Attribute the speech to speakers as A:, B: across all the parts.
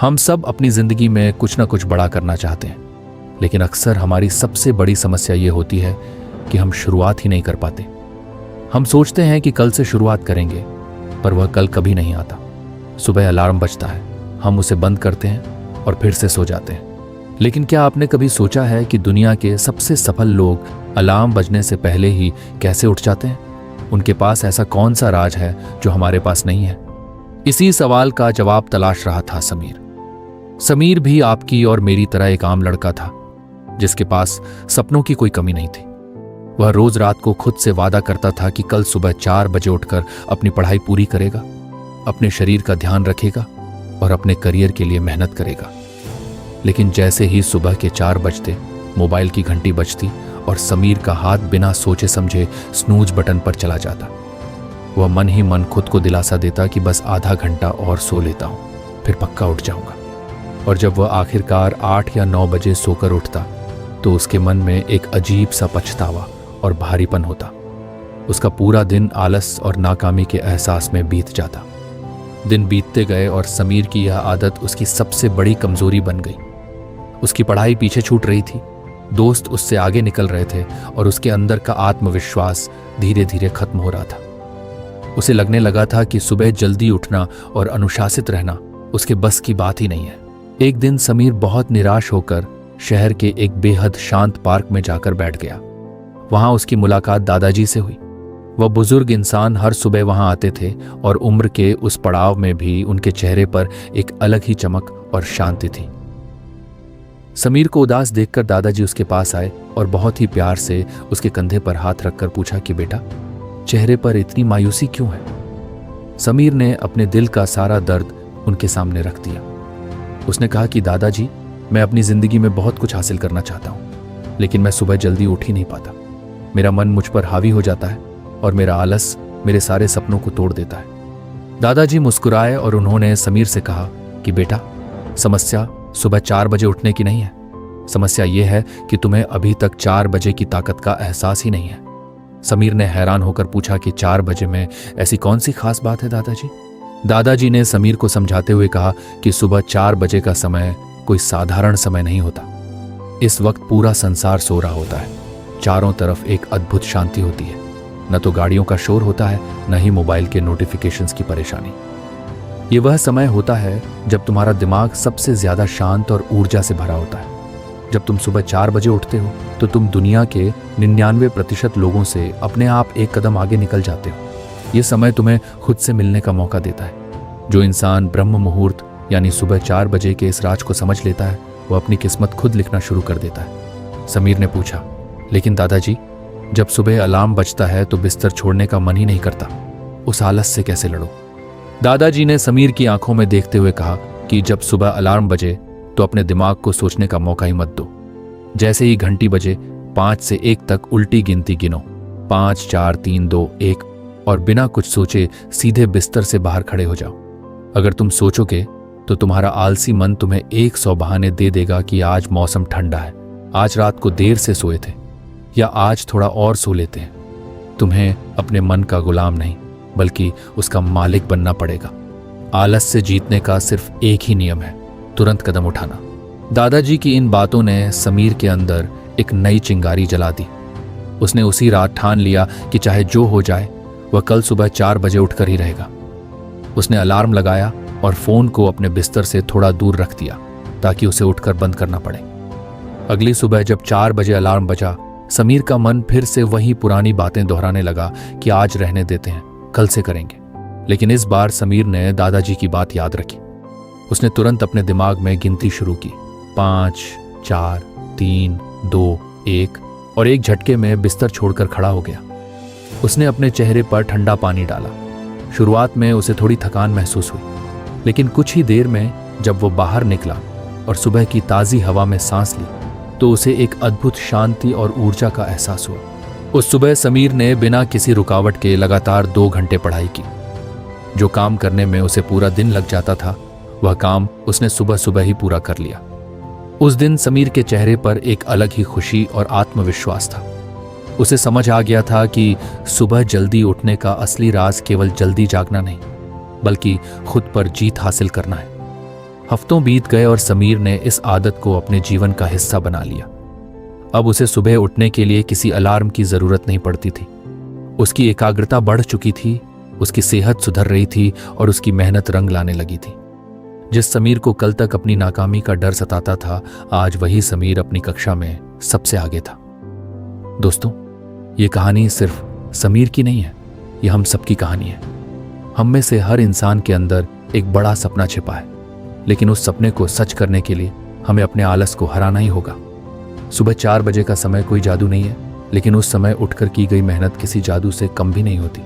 A: हम सब अपनी जिंदगी में कुछ ना कुछ बड़ा करना चाहते हैं, लेकिन अक्सर हमारी सबसे बड़ी समस्या ये होती है कि हम शुरुआत ही नहीं कर पाते। हम सोचते हैं कि कल से शुरुआत करेंगे, पर वह कल कभी नहीं आता। सुबह अलार्म बजता है, हम उसे बंद करते हैं और फिर से सो जाते हैं। लेकिन क्या आपने कभी सोचा है कि दुनिया के सबसे सफल लोग अलार्म बजने से पहले ही कैसे उठ जाते हैं? उनके पास ऐसा कौन सा राज है जो हमारे पास नहीं है? इसी सवाल का जवाब तलाश रहा था समीर भी आपकी और मेरी तरह एक आम लड़का था, जिसके पास सपनों की कोई कमी नहीं थी। वह रोज रात को खुद से वादा करता था कि कल सुबह 4 बजे उठकर अपनी पढ़ाई पूरी करेगा, अपने शरीर का ध्यान रखेगा और अपने करियर के लिए मेहनत करेगा। लेकिन जैसे ही सुबह के 4 बजते, मोबाइल की घंटी बजती और समीर का हाथ बिना सोचे समझे स्नूज बटन पर चला जाता। वह मन ही मन खुद को दिलासा देता कि बस आधा घंटा और सो लेता हूं, फिर पक्का उठ जाऊंगा। और जब वह आखिरकार 8 या 9 बजे सोकर उठता, तो उसके मन में एक अजीब सा पछतावा और भारीपन होता। उसका पूरा दिन आलस और नाकामी के एहसास में बीत जाता। दिन बीतते गए और समीर की यह आदत उसकी सबसे बड़ी कमजोरी बन गई। उसकी पढ़ाई पीछे छूट रही थी, दोस्त उससे आगे निकल रहे थे और उसके अंदर का आत्मविश्वास धीरे धीरे खत्म हो रहा था। उसे लगने लगा था कि सुबह जल्दी उठना और अनुशासित रहना उसके बस की बात ही नहीं है। एक दिन समीर बहुत निराश होकर शहर के एक बेहद शांत पार्क में जाकर बैठ गया। वहां उसकी मुलाकात दादाजी से हुई। वह बुजुर्ग इंसान हर सुबह वहां आते थे और उम्र के उस पड़ाव में भी उनके चेहरे पर एक अलग ही चमक और शांति थी। समीर को उदास देखकर दादाजी उसके पास आए और बहुत ही प्यार से उसके कंधे पर हाथ रखकर पूछा कि बेटा, चेहरे पर इतनी मायूसी क्यों है? समीर ने अपने दिल का सारा दर्द उनके सामने रख दिया। उसने कहा कि दादाजी, मैं अपनी जिंदगी में बहुत कुछ हासिल करना चाहता हूं, लेकिन मैं सुबह जल्दी उठ ही नहीं पाता। मेरा मन मुझ पर हावी हो जाता है और मेरा आलस मेरे सारे सपनों को तोड़ देता है। दादाजी मुस्कुराए और उन्होंने समीर से कहा कि बेटा, समस्या सुबह 4 बजे उठने की नहीं है। समस्या यह है कि तुम्हें अभी तक 4 बजे की ताकत का एहसास ही नहीं है। समीर ने हैरान होकर पूछा कि 4 बजे में ऐसी कौन सी खास बात है दादाजी? दादाजी ने समीर को समझाते हुए कहा कि सुबह 4 बजे का समय कोई साधारण समय नहीं होता। इस वक्त पूरा संसार सो रहा होता है। चारों तरफ एक अद्भुत शांति होती है। न तो गाड़ियों का शोर होता है, न ही मोबाइल के नोटिफिकेशंस की परेशानी। ये वह समय होता है जब तुम्हारा दिमाग सबसे ज्यादा शांत और ऊर्जा से भरा होता है। जब तुम सुबह 4 बजे उठते हो तो तुम दुनिया के 99% लोगों से अपने आप एक कदम आगे निकल जाते हो। ये समय तुम्हें खुद से मिलने का मौका देता है। जो इंसान ब्रह्म मुहूर्त यानी सुबह 4 बजे के इस राज को समझ लेता है, वो अपनी किस्मत खुद लिखना शुरू कर देता है। समीर ने पूछा, लेकिन दादाजी, जब सुबह अलार्म बजता है तो बिस्तर छोड़ने का मन ही नहीं करता, उस आलस से कैसे लड़ो? दादाजी ने समीर की आंखों में देखते हुए कहा कि जब सुबह अलार्म बजे तो अपने दिमाग को सोचने का मौका ही मत दो। जैसे ही घंटी बजे 5 से 1 तक उल्टी गिनती गिनो, 5 4 3 2 1, और बिना कुछ सोचे सीधे बिस्तर से बाहर खड़े हो जाओ। अगर तुम सोचोगे तो तुम्हारा आलसी मन तुम्हें 100 बहाने दे देगा कि आज मौसम ठंडा है, आज रात को देर से सोए थे, या आज थोड़ा और सो लेते हैं। तुम्हें अपने मन का गुलाम नहीं बल्कि उसका मालिक बनना पड़ेगा। आलस से जीतने का सिर्फ एक ही नियम है, तुरंत कदम उठाना। दादाजी की इन बातों ने समीर के अंदर एक नई चिंगारी जला दी। उसने उसी रात ठान लिया कि चाहे जो हो जाए, वह कल सुबह 4 बजे उठकर ही रहेगा। उसने अलार्म लगाया और फोन को अपने बिस्तर से थोड़ा दूर रख दिया ताकि उसे उठकर बंद करना पड़े। अगली सुबह जब 4 बजे अलार्म बजा, समीर का मन फिर से वही पुरानी बातें दोहराने लगा कि आज रहने देते हैं, कल से करेंगे। लेकिन इस बार समीर ने दादाजी की बात याद रखी। उसने तुरंत अपने दिमाग में गिनती शुरू की, 5 4 3 2 1, और एक झटके में बिस्तर छोड़कर खड़ा हो गया। उसने अपने चेहरे पर ठंडा पानी डाला। शुरुआत में उसे थोड़ी थकान महसूस हुई, लेकिन कुछ ही देर में जब वो बाहर निकला और सुबह की ताज़ी हवा में सांस ली, तो उसे एक अद्भुत शांति और ऊर्जा का एहसास हुआ। उस सुबह समीर ने बिना किसी रुकावट के लगातार 2 घंटे पढ़ाई की। जो काम करने में उसे पूरा दिन लग जाता था, वह काम उसने सुबह सुबह ही पूरा कर लिया। उस दिन समीर के चेहरे पर एक अलग ही खुशी और आत्मविश्वास था। उसे समझ आ गया था कि सुबह जल्दी उठने का असली राज केवल जल्दी जागना नहीं, बल्कि खुद पर जीत हासिल करना है। हफ्तों बीत गए और समीर ने इस आदत को अपने जीवन का हिस्सा बना लिया। अब उसे सुबह उठने के लिए किसी अलार्म की जरूरत नहीं पड़ती थी। उसकी एकाग्रता बढ़ चुकी थी, उसकी सेहत सुधर रही थी और उसकी मेहनत रंग लाने लगी थी। जिस समीर को कल तक अपनी नाकामी का डर सताता था, आज वही समीर अपनी कक्षा में सबसे आगे था। दोस्तों, ये कहानी सिर्फ समीर की नहीं है, ये हम सबकी कहानी है। हम में से हर इंसान के अंदर एक बड़ा सपना छिपा है, लेकिन उस सपने को सच करने के लिए हमें अपने आलस को हराना ही होगा। सुबह 4 बजे का समय कोई जादू नहीं है, लेकिन उस समय उठकर की गई मेहनत किसी जादू से कम भी नहीं होती।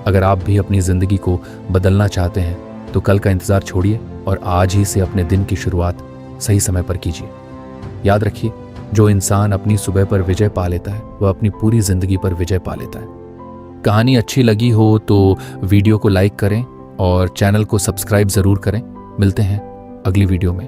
A: अगर आप भी अपनी जिंदगी को बदलना चाहते हैं तो कल का इंतजार छोड़िए और आज ही से अपने दिन की शुरुआत सही समय पर कीजिए। याद रखिए, जो इंसान अपनी सुबह पर विजय पा लेता है वह अपनी पूरी जिंदगी पर विजय पा लेता है। कहानी अच्छी लगी हो तो वीडियो को लाइक करें और चैनल को सब्सक्राइब जरूर करें। मिलते हैं अगली वीडियो में।